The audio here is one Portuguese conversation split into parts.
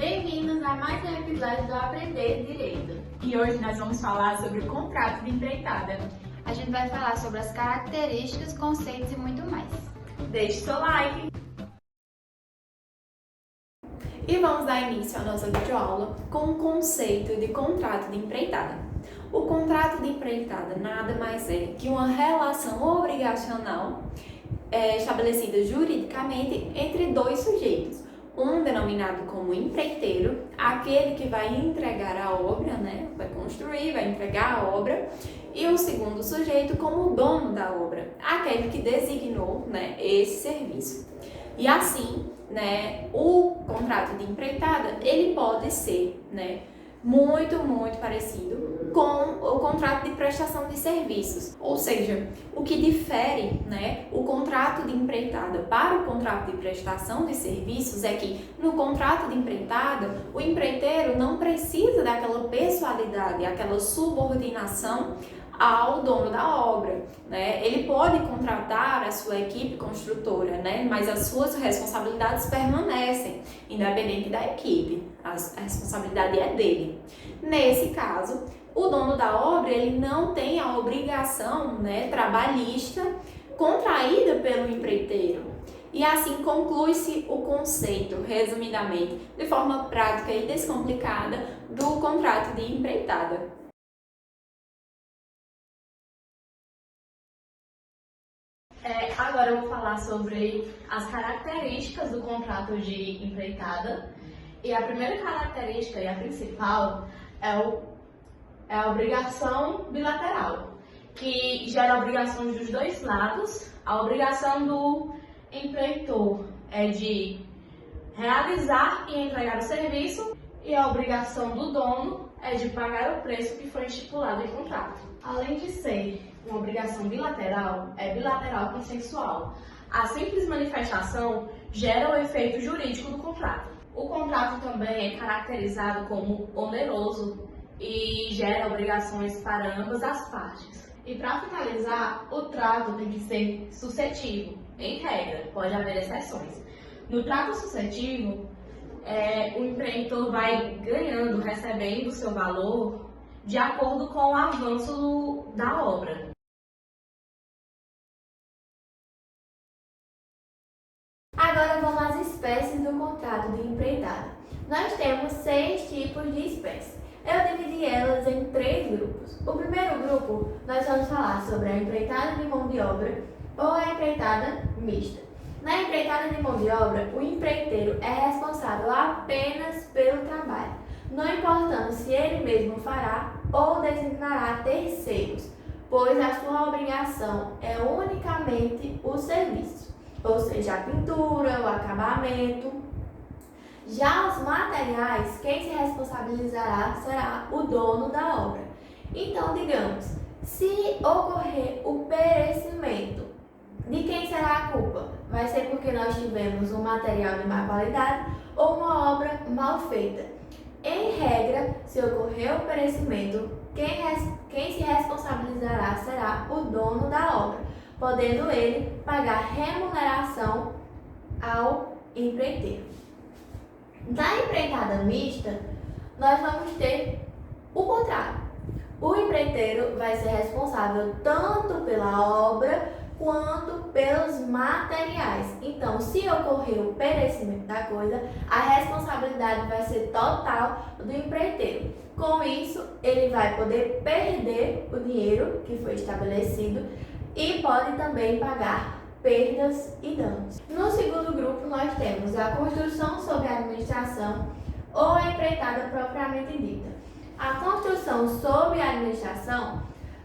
Bem-vindos a mais um episódio do Aprender Direito. E hoje nós vamos falar sobre o contrato de empreitada. A gente vai falar sobre as características, conceitos e muito mais. Deixe seu like! E vamos dar início à nossa videoaula com o conceito de contrato de empreitada. O contrato de empreitada nada mais é que uma relação obrigacional estabelecida juridicamente entre dois sujeitos. Um denominado como empreiteiro, aquele que vai entregar a obra, vai construir, vai entregar a obra, e o segundo sujeito como o dono da obra, aquele que designou esse serviço. E assim, o contrato de empreitada, ele pode ser muito parecido com o contrato de prestação de serviços. Ou seja, o que difere o contrato de empreitada para o contrato de prestação de serviços é que no contrato de empreitada, o empreiteiro não precisa daquela pessoalidade, aquela subordinação ao dono da obra, Ele pode contratar a sua equipe construtora, mas as suas responsabilidades permanecem, independente da equipe, a responsabilidade é dele. Nesse caso, o dono da obra, ele não tem a obrigação, trabalhista contraída pelo empreiteiro. E assim conclui-se o conceito, resumidamente, de forma prática e descomplicada, do contrato de empreitada. Agora eu vou falar sobre as características do contrato de empreitada. E a primeira característica e a principal é a obrigação bilateral, que gera obrigações dos dois lados. A obrigação do empreitor é de realizar e entregar o serviço, e a obrigação do dono é de pagar o preço que foi estipulado em contrato. Além de ser uma obrigação bilateral, é bilateral consensual. A simples manifestação gera o efeito jurídico do contrato. O contrato também é caracterizado como oneroso e gera obrigações para ambas as partes. E para finalizar, o trato tem que ser suscetivo, em regra, pode haver exceções. No trato suscetivo, o empreendedor vai ganhando, recebendo o seu valor de acordo com o avanço da obra. Agora vamos às espécies do contrato de empreitada. Nós temos 6 tipos de espécies. Eu dividi elas em 3 grupos. O primeiro grupo, nós vamos falar sobre a empreitada de mão de obra ou a empreitada mista. Na empreitada de mão de obra, o empreiteiro é responsável apenas pelo trabalho, não importando se ele mesmo fará ou designará terceiros, pois a sua obrigação é unicamente o serviço, ou seja, a pintura, o acabamento. Já os materiais, quem se responsabilizará será o dono da obra. Então, digamos, se ocorrer o perecimento, de quem será a culpa? Vai ser porque nós tivemos um material de má qualidade ou uma obra mal feita. Em regra, se ocorrer o perecimento, quem se responsabilizará será o dono da obra, podendo ele pagar remuneração ao empreiteiro. Na empreitada mista, nós vamos ter o contrário. O empreiteiro vai ser responsável tanto pela obra quanto pelos materiais. Então, se ocorrer o perecimento da coisa, a responsabilidade vai ser total do empreiteiro. Com isso, ele vai poder perder o dinheiro que foi estabelecido e pode também pagar perdas e danos. No segundo grupo, nós temos a construção sob administração ou a empreitada propriamente dita. A construção sob administração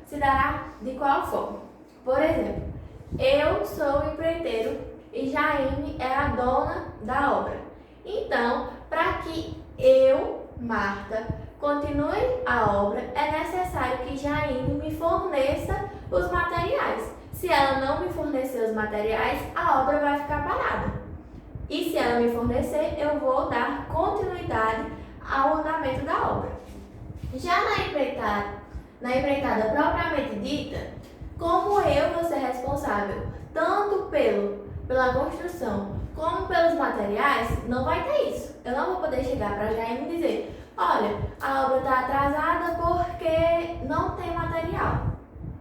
se dará de qual forma? Por exemplo, eu sou o empreiteiro e Jaine é a dona da obra. Então, para que eu, Marta, continue a obra, é necessário que Jaine me forneça os materiais. Se ela não me fornecer os materiais, a obra vai ficar parada. E se ela me fornecer, eu vou dar continuidade ao andamento da obra. Já na empreitada propriamente dita, como eu vou ser responsável tanto pela construção Como pelos materiais, não vai ter isso. Eu não vou poder chegar para a Jaime e dizer: olha, a obra está atrasada porque não tem material.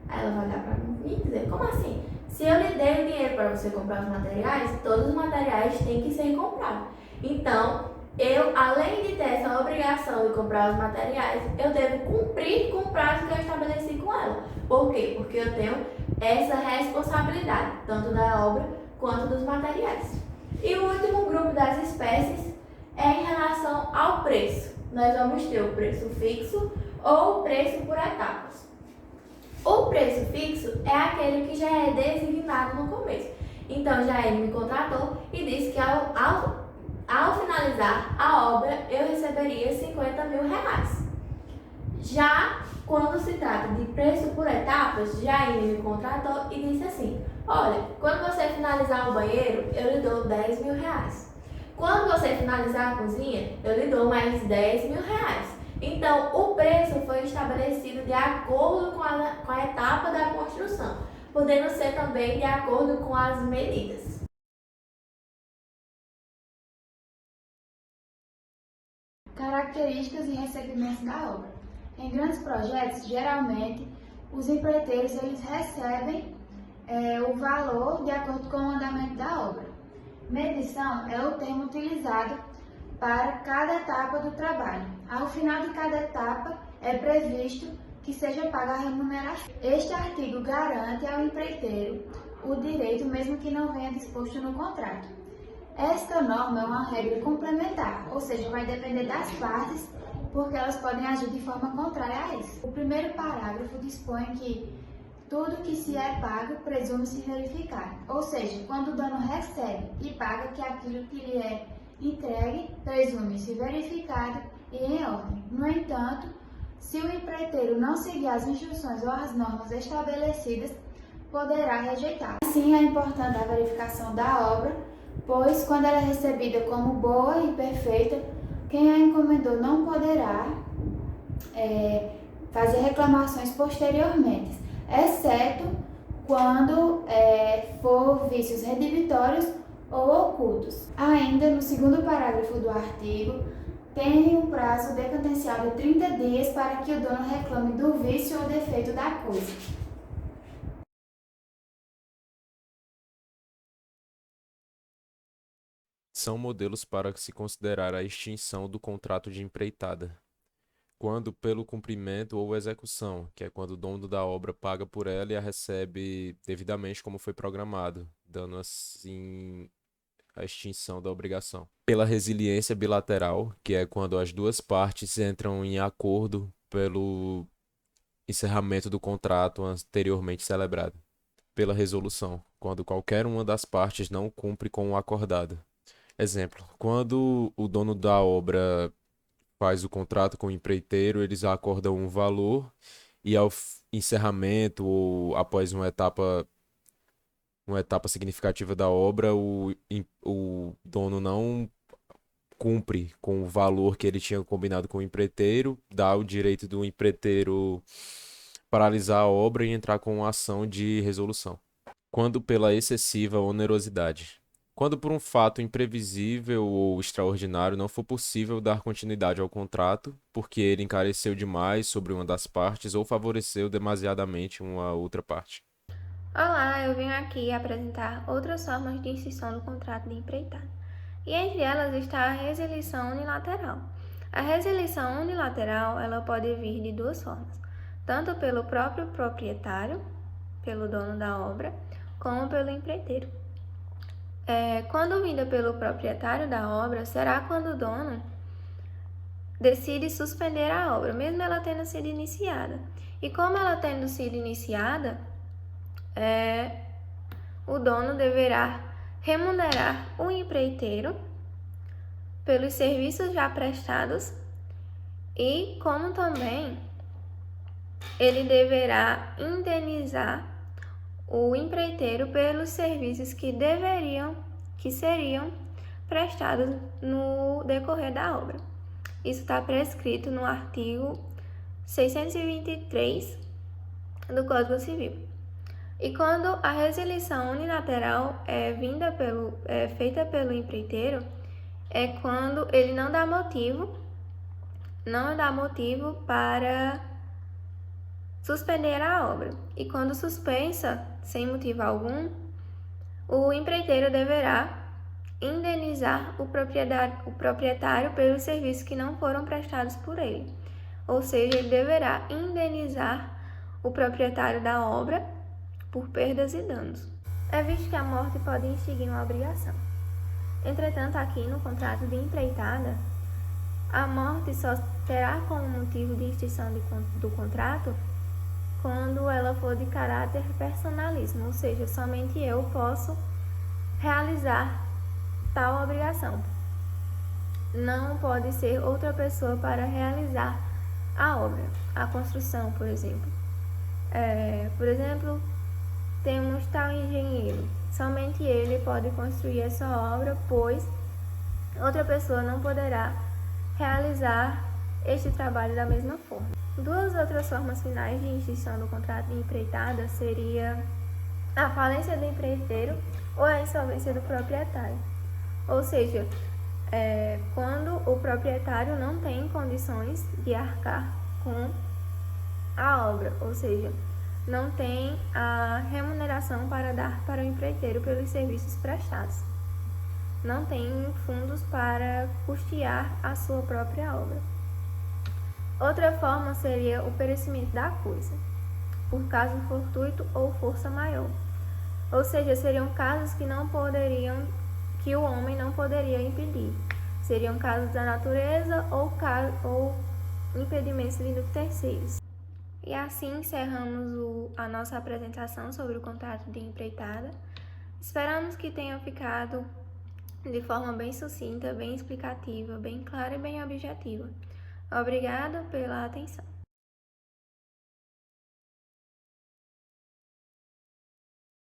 Aí ela vai olhar para mim e dizer: como assim? Se eu lhe dei o dinheiro para você comprar os materiais, todos os materiais têm que ser comprados. Então, eu, além de ter essa obrigação de comprar os materiais, eu devo cumprir com o prazo que eu estabeleci com ela. Por quê? Porque eu tenho essa responsabilidade, tanto da obra quanto dos materiais. E o último grupo das espécies é em relação ao preço. Nós vamos ter o preço fixo ou o preço por etapas. O preço fixo é aquele que já é designado no começo. Então, já ele me contratou e disse que ao finalizar a obra, eu receberia 50 mil reais. Já quando se trata de preço por etapas, já ele me contratou e disse assim: olha, quando você finalizar o banheiro, eu lhe dou 10 mil reais. Quando você finalizar a cozinha, eu lhe dou mais 10 mil reais. Então, o preço foi estabelecido de acordo com a etapa da construção, podendo ser também de acordo com as medidas. Características e recebimentos da obra. Em grandes projetos, geralmente, os empreiteiros eles recebem o valor de acordo com o andamento da obra. Medição é o termo utilizado para cada etapa do trabalho. Ao final de cada etapa, é previsto que seja paga a remuneração. Este artigo garante ao empreiteiro o direito, mesmo que não venha disposto no contrato. Esta norma é uma regra complementar, ou seja, vai depender das partes, porque elas podem agir de forma contrária a isso. O primeiro parágrafo dispõe que tudo que se é pago presume-se verificar, ou seja, quando o dono recebe e paga que aquilo que lhe é entregue presume-se verificado e em ordem. No entanto, se o empreiteiro não seguir as instruções ou as normas estabelecidas, poderá rejeitá-la. Assim, é importante a verificação da obra, pois quando ela é recebida como boa e perfeita, quem a encomendou não poderá fazer reclamações posteriormente, exceto quando for vícios redibitórios ou ocultos. Ainda no segundo parágrafo do artigo, tem um prazo decadencial de 30 dias para que o dono reclame do vício ou defeito da coisa. São modelos para se considerar a extinção do contrato de empreitada. Quando pelo cumprimento ou execução, que é quando o dono da obra paga por ela e a recebe devidamente como foi programado, dando assim a extinção da obrigação. Pela resiliência bilateral, que é quando as duas partes entram em acordo pelo encerramento do contrato anteriormente celebrado. Pela resolução, quando qualquer uma das partes não cumpre com o acordado. Exemplo, quando o dono da obra faz o contrato com o empreiteiro, eles acordam um valor e ao encerramento ou após uma etapa significativa da obra, o dono não cumpre com o valor que ele tinha combinado com o empreiteiro, dá o direito do empreiteiro paralisar a obra e entrar com uma ação de resolução. Quando pela excessiva onerosidade. Quando por um fato imprevisível ou extraordinário não for possível dar continuidade ao contrato, porque ele encareceu demais sobre uma das partes ou favoreceu demasiadamente uma outra parte. Olá, eu venho aqui apresentar outras formas de extinção do contrato de empreitada. E entre elas está a resilição unilateral. A resilição unilateral ela pode vir de duas formas, tanto pelo próprio proprietário, pelo dono da obra, como pelo empreiteiro. Quando vinda pelo proprietário da obra, será quando o dono decide suspender a obra, mesmo ela tendo sido iniciada. E como ela tendo sido iniciada, o dono deverá remunerar o empreiteiro pelos serviços já prestados e como também ele deverá indenizar o empreiteiro pelos serviços que seriam prestados no decorrer da obra. Isso está prescrito no artigo 623 do Código Civil. E quando a resilição unilateral é feita pelo empreiteiro, é quando ele não dá motivo para suspender a obra. E quando suspensa, sem motivo algum, o empreiteiro deverá indenizar o proprietário pelos serviços que não foram prestados por ele. Ou seja, ele deverá indenizar o proprietário da obra por perdas e danos. É visto que a morte pode extinguir uma obrigação. Entretanto, aqui no contrato de empreitada, a morte só terá como motivo de extinção do contrato quando ela for de caráter personalíssimo, ou seja, somente eu posso realizar tal obrigação. Não pode ser outra pessoa para realizar a obra, a construção, por exemplo. Temos tal engenheiro, somente ele pode construir essa obra, pois outra pessoa não poderá realizar este trabalho da mesma forma. Duas outras formas finais de extinção do contrato de empreitada seria a falência do empreiteiro ou a insolvência do proprietário. Ou seja, quando o proprietário não tem condições de arcar com a obra, ou seja, não tem a remuneração para dar para o empreiteiro pelos serviços prestados. Não tem fundos para custear a sua própria obra. Outra forma seria o perecimento da coisa, por caso fortuito ou força maior. Ou seja, seriam casos que o homem não poderia impedir. Seriam casos da natureza ou impedimentos vindo de terceiros. E assim encerramos a nossa apresentação sobre o contrato de empreitada. Esperamos que tenha ficado de forma bem sucinta, bem explicativa, bem clara e bem objetiva. Obrigada pela atenção.